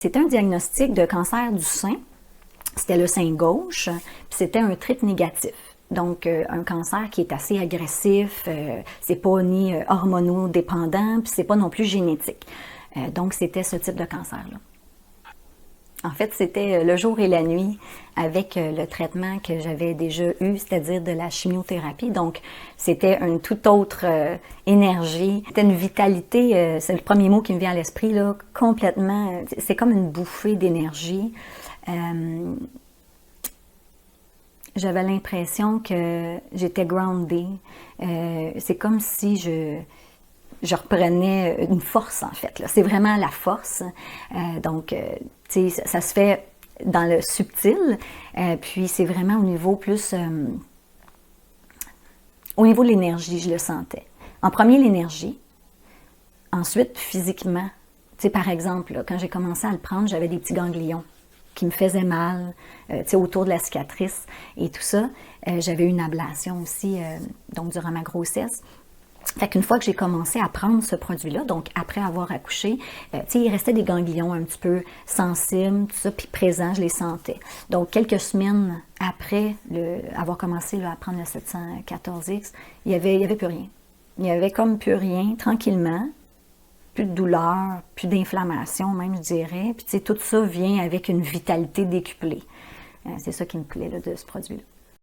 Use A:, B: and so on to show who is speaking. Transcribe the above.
A: C'était un diagnostic de cancer du sein. C'était le sein gauche, puis c'était un triple négatif. Donc, un cancer qui est assez agressif, c'est pas ni hormonodépendant, puis c'est pas non plus génétique. Donc, c'était ce type de cancer-là. En fait, c'était le jour et la nuit avec le traitement que j'avais déjà eu, c'est-à-dire de la chimiothérapie. Donc, c'était une toute autre énergie. C'était une vitalité, c'est le premier mot qui me vient à l'esprit, là, complètement, c'est comme une bouffée d'énergie. J'avais l'impression que j'étais groundée. C'est comme si je reprenais une force, en fait. C'est vraiment la force. Donc, tu sais, ça se fait dans le subtil, puis c'est vraiment au niveau plus... au niveau de l'énergie, je le sentais. En premier, l'énergie. Ensuite, physiquement. Tu sais, par exemple, là, quand j'ai commencé à le prendre, j'avais des petits ganglions qui me faisaient mal, tu sais, autour de la cicatrice et tout ça. J'avais eu une ablation aussi, donc durant ma grossesse. Fait qu'une fois que j'ai commencé à prendre ce produit-là, donc après avoir accouché, tu sais, il restait des ganglions un petit peu sensibles, tout ça, puis présents, je les sentais. Donc, quelques semaines après avoir commencé là, à prendre le 714X, il y avait plus rien. Il y avait comme plus rien, tranquillement, plus de douleur, plus d'inflammation même, je dirais. Puis, tu sais, tout ça vient avec une vitalité décuplée. C'est ça qui me plaît là, de ce produit-là.